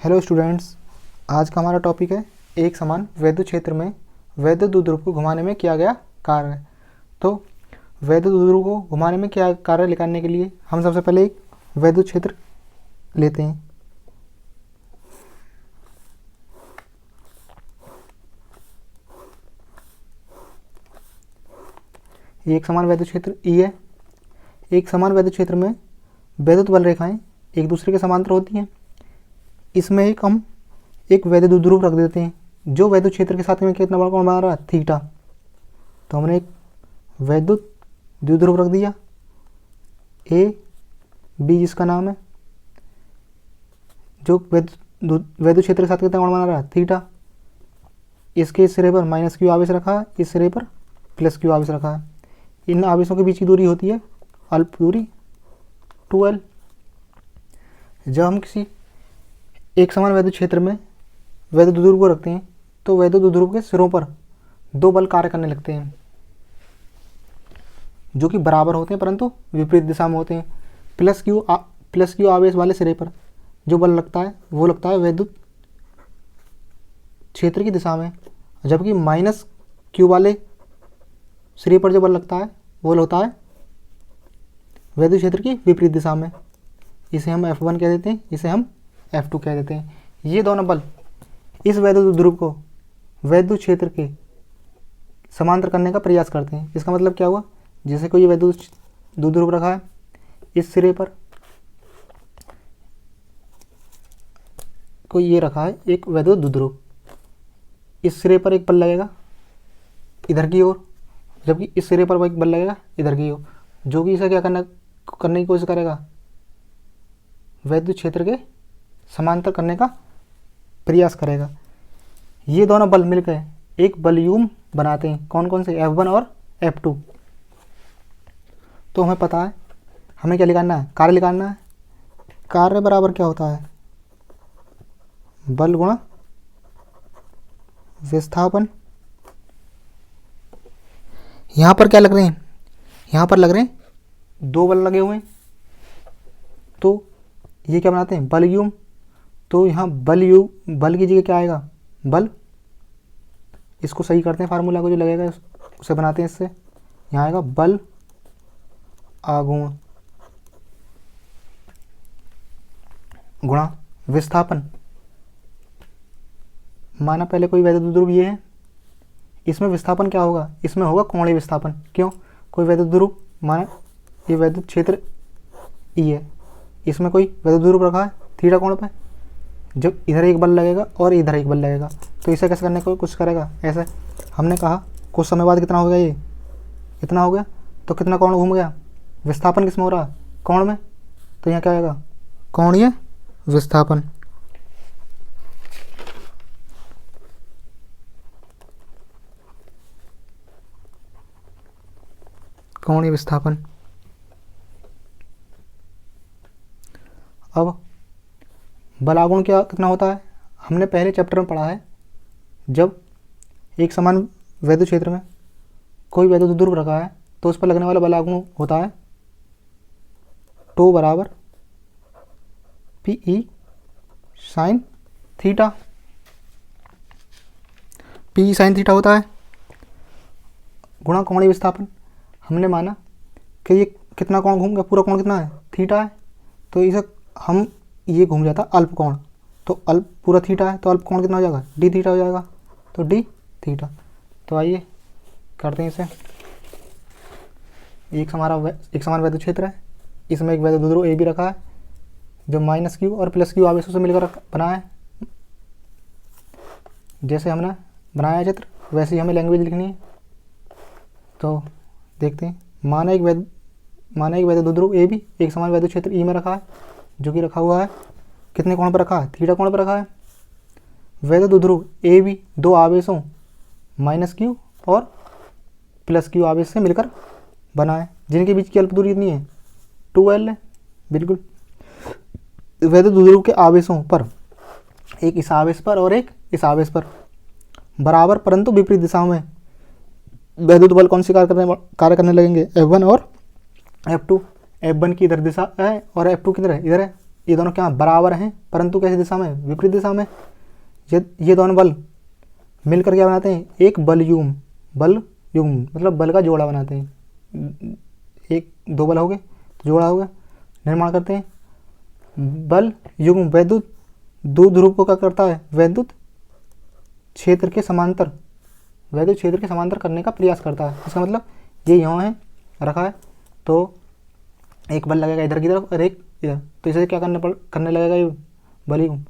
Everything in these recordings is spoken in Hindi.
हेलो स्टूडेंट्स, आज का हमारा टॉपिक है एक समान वैद्युत क्षेत्र में वैद्युत द्विध्रुव को घुमाने में किया गया कार्य। तो वैद्युत द्विध्रुव को घुमाने में क्या कार्य निकालने के लिए हम सबसे पहले एक वैद्युत क्षेत्र लेते हैं। ये एक समान वैद्युत क्षेत्र ई है। एक समान वैद्युत क्षेत्र में वैद्युत बल रेखाएं एक दूसरे के समांतर होती हैं। इसमें हम एक वैद्युत द्विध्रुव रख देते हैं जो वैद्युत क्षेत्र के साथ में कितना बड़ा कोण बना रहा है, थीटा। तो हमने एक वैद्युत द्विध्रुव रख दिया ए बी, जिसका नाम है, जो वैद्युत क्षेत्र के साथ कितना कोण बना रहा है, थीटा। इसके इस सिरे पर माइनस क्यू आवेश रखा है, इस सिरे पर प्लस क्यू आवेश रखा है। इन आवेशों के बीच की दूरी होती है अल्प दूरी 2l। जब हम किसी एक समान वैद्युत क्षेत्र में वैद्युत द्विध्रुव को रखते हैं तो वैद्युत द्विध्रुव के सिरों पर दो बल कार्य करने लगते हैं जो कि बराबर होते हैं परंतु विपरीत दिशा में होते हैं। प्लस क्यू आवेश वाले सिरे पर जो बल लगता है वो लगता है वैद्युत क्षेत्र की दिशा में, जबकि माइनस क्यू वाले सिरे पर जो बल लगता है वो होता है वैद्युत क्षेत्र की विपरीत दिशा में। इसे हम F1 कह देते हैं, इसे हम F2 कह देते हैं। ये दोनों बल इस वैद्युत द्विध्रुव को वैद्युत क्षेत्र के समांतर करने का प्रयास करते हैं। इसका मतलब क्या हुआ, जैसे कोई वैद्युत द्विध्रुव रखा है, इस सिरे पर कोई ये रखा है एक वैद्युत द्विध्रुव, इस सिरे पर एक बल लगेगा इधर की ओर, जबकि इस सिरे पर एक बल लगेगा इधर की ओर, जो कि इसे क्या करने की कोशिश करेगा, वैद्युत क्षेत्र के समांतर करने का प्रयास करेगा। ये दोनों बल मिलकर एक बलयुग्म बनाते हैं। कौन कौन से, F1 और F2। तो हमें पता है हमें क्या निकालना है, कार्य निकालना है। कार्य बराबर क्या होता है, बल गुणा विस्थापन। यहाँ पर क्या लग रहे हैं, यहाँ पर लग रहे हैं दो बल लगे हुए हैं, तो ये क्या बनाते हैं, बलयुग्म। तो यहाँ बल की जगह क्या आएगा, बल। इसको सही करते हैं, फार्मूला को जो लगेगा उसे बनाते हैं इससे। यहाँ आएगा बल आघूर्ण गुणा विस्थापन। माना पहले कोई वैद्युत द्विध्रुव ये है, इसमें विस्थापन क्या होगा, इसमें होगा कोणीय विस्थापन। क्यों, कोई वैद्युत द्विध्रुव, माना ये वैद्युत क्षेत्र ई है, इसमें कोई वैद्युत द्विध्रुव रखा है थीटा कोण पे, जब इधर एक बल लगेगा और इधर एक बल लगेगा तो इसे कैसे करने की कोशिश करेगा, ऐसे। हमने कहा कुछ समय बाद कितना हो गया, ये इतना हो गया, तो कितना कोण घूम गया, विस्थापन किस में हो रहा है, कोण में। तो यहाँ क्या आएगा, कोणीय विस्थापन। कोणीय विस्थापन। अब बलागुण क्या कितना होता है, हमने पहले चैप्टर में पढ़ा है, जब एक समान वैद्युत क्षेत्र में कोई वैद्युत द्विध्रुव रखा है तो उस पर लगने वाला बलागुण होता है टो बराबर P sine theta. P sine theta होता है गुणा कोणीय विस्थापन। हमने माना कि ये कितना कोण घूम गया, पूरा कोण कितना है, थीटा है, तो इसे हम ये घूम जाता अल्प कोण, तो अल्प पूरा थीटा है तो अल्प कोण कितना हो जाएगा, डी थीटा हो जाएगा, तो डी थीटा। तो आइए करते हैं इसे। एक समान वैद्युत क्षेत्र है, इसमें एक वैद्युत द्विध्रुव ए भी रखा है जो माइनस क्यू और प्लस क्यू आवेशों से मिलकर बना है। जैसे हमने बनाया चित्र वैसे ही हमें लैंग्वेज लिखनी है। तो देखते हैं, माना एक वैद्युत द्विध्रुव ए भी एक समान वैद्युत क्षेत्र ई में रखा है, जो कि रखा हुआ है कितने कोण पर रखा है, थीटा कोण पर रखा है। वैद्युत द्विध्रुव ए भी दो आवेशों माइनस क्यू और प्लस क्यू आवेश से मिलकर बना है, जिनके बीच की अल्प दूरी कितनी है, 2l है। बिल्कुल, वैद्युत द्विध्रुव के आवेशों पर, एक इस आवेश पर और एक इस आवेश पर, बराबर परंतु विपरीत दिशाओं में वैद्युत बल कौन से कार्य करने लगेंगे, F1 और F2। F1 की इधर दिशा है और F2 किधर है, इधर है, ये दोनों क्या बराबर हैं, परंतु कैसी दिशा में, विपरीत दिशा में। ये दोनों बल मिलकर क्या बनाते हैं, एक बल युग्म मतलब बल का जोड़ा बनाते हैं। एक दो बल हो गए तो जोड़ा हो गया, निर्माण करते हैं। बल युग्म वैद्युत द्विध्रुव को क्या करता है, वैद्युत क्षेत्र के समांतर करने का प्रयास करता है। इसका मतलब ये यहाँ है रखा है, तो एक बल लगेगा इधर की तरफ और एक इधर, तो इसे क्या करने लगेगा, ये बल युग्म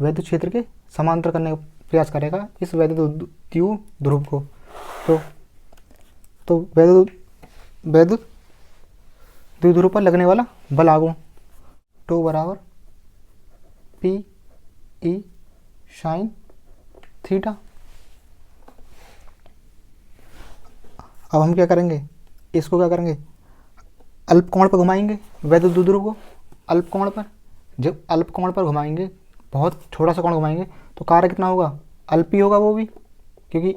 वैद्युत क्षेत्र के समांतर करने का प्रयास करेगा इस वैद्युत द्विध्रुव को। तो वैद्युत द्विध्रुव पर लगने वाला बल आघूर्ण टो बराबर पी ई साइन थीटा। अब हम क्या करेंगे, इसको क्या करेंगे, अल्पकोण पर घुमाएंगे वैद्युत द्विध्रुव को। अल्पकोण पर, जब अल्पकोण पर घुमाएंगे, बहुत छोटा सा कोण घुमाएंगे, तो कार्य कितना होगा, अल्प ही होगा वो भी, क्योंकि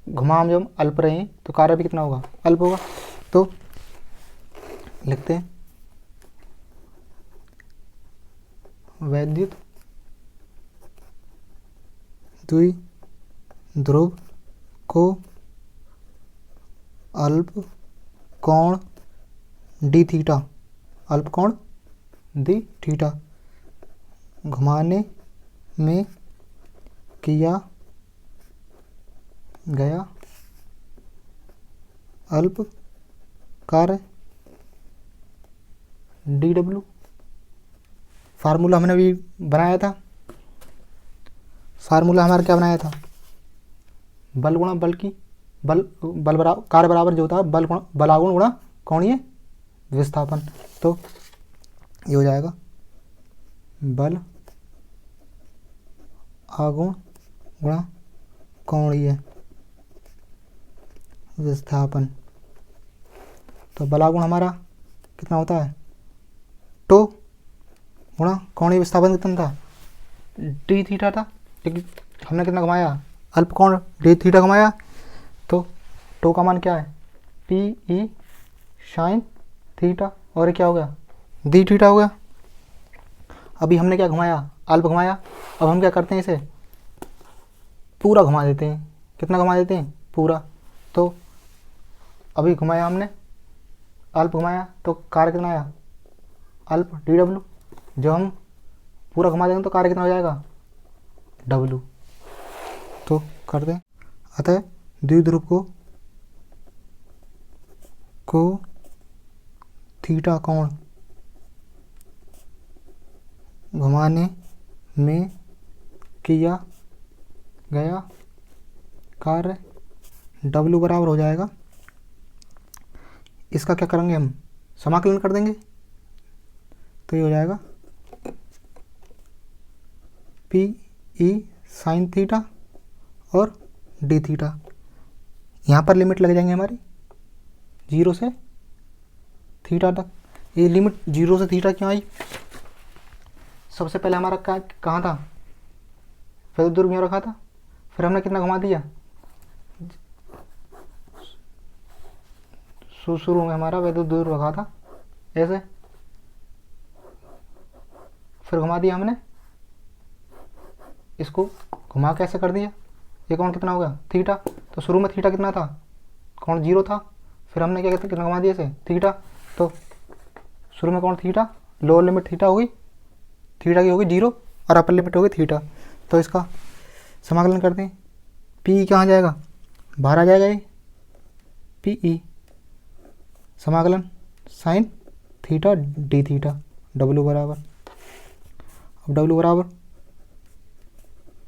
घुमाव जब अल्प रहे हैं तो कार्य भी कितना होगा, अल्प होगा। तो लिखते हैं वैद्युत द्विध्रुव को अल्प कोण डी थीटा घुमाने में किया गया अल्प कार्य DW। फार्मूला हमने भी बनाया था, फार्मूला हमारा क्या बनाया था, बल गुणा बल की बल बराबर कार्य बराबर जो होता है बल आघूर्ण गुणा कोणीय विस्थापन। तो ये हो जाएगा बल आघूर्ण गुणा कोणीय विस्थापन। तो बल आघूर्ण हमारा कितना होता है, टो गुणा कोणीय विस्थापन कितना था, डी थीटा था, क्योंकि हमने कितना घुमाया, अल्प कोण डी थीटा घुमाया। तो टो का मान क्या है, पी ई साइन थीटा, और ये क्या हो गया, डी थीटा हो गया। अभी हमने क्या घुमाया, अल्प घुमाया। अब हम क्या करते हैं, इसे पूरा घुमा देते हैं। कितना घुमा देते हैं, पूरा। तो अभी घुमाया हमने, अल्प घुमाया, तो कार्य कितना आया, अल्प DW। जब हम पूरा घुमा देंगे तो कार्य कितना हो जाएगा, W। तो कर दें, अतः द्विध्रुव को थीटा कोण घुमाने में किया गया कार्य W बराबर हो जाएगा, इसका क्या करेंगे, हम समाकलन कर देंगे। तो ये हो जाएगा पी ई साइन थीटा और डी थीटा। यहाँ पर लिमिट लग जाएंगे हमारी 0 से थीटा तक। ये लिमिट 0 से थीटा क्यों आई, सबसे पहले हमारा कहाँ था, वैद्युत द्विध्रुव यहाँ रखा था, फिर हमने कितना घुमा दिया, शुरू में हमारा वैद्युत द्विध्रुव रखा था ऐसे, फिर घुमा दिया हमने, इसको घुमा कैसे कर दिया, ये कोण कितना हो गया, थीटा। तो शुरू में थीटा कितना था, कोण 0 था, फिर हमने क्या कितना घुमा दिया इसे, थीटा। तो शुरू में कोण थीटा, लोअर लिमिट थीटा होगी, थीटा की होगी 0 और अपर लिमिट होगी थीटा। तो इसका समाकलन करते हैं, पी कहाँ जाएगा, बाहर आ जाएगा ये, पी ई समाकलन sine theta D theta, W बराबर, अब W बराबर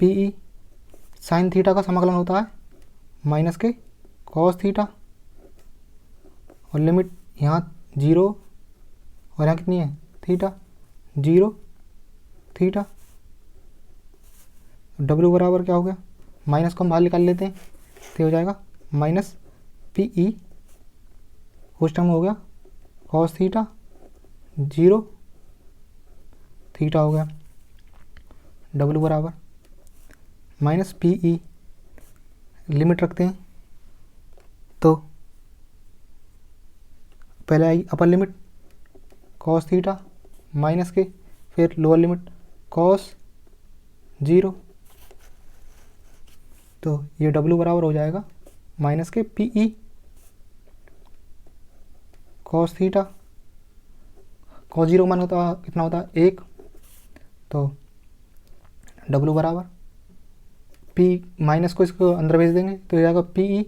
पी ई साइन थीटा का समाकलन होता है माइनस के कॉस थीटा, और लिमिट यहाँ 0 और यहाँ कितनी है थीटा, 0 थीटा। W बराबर क्या हो गया, माइनस को हम बाहर निकाल लेते हैं, तो हो जाएगा माइनस पी ई, उस टाइम हो गया कॉस थीटा 0 थीटा हो गया। W बराबर माइनस पी ई, लिमिट रखते हैं, तो पहले आई upper limit cos theta minus के, फिर लोअर लिमिट कॉस 0, तो ये W बराबर हो जाएगा माइनस के PE कॉस थीटा। कॉस 0 मान होता कितना होता है 1, तो W बराबर P माइनस को इसको अंदर भेज देंगे तो हो जाएगा PE,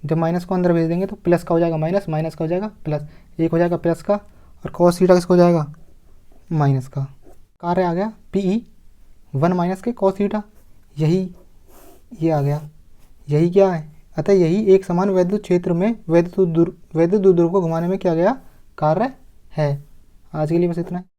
जब माइनस को अंदर भेज देंगे तो प्लस का हो जाएगा माइनस, माइनस का हो जाएगा प्लस, एक हो जाएगा प्लस का, और कॉस थीटा किसका हो जाएगा माइनस का। कार्य आ गया PE 1 माइनस के कॉस थीटा, यही ये आ गया, यही क्या है, अतः यही एक समान वैद्युत क्षेत्र में वैद्युत द्विध्रुव को घुमाने में क्या गया कार्य है। आज के लिए बस इतना है।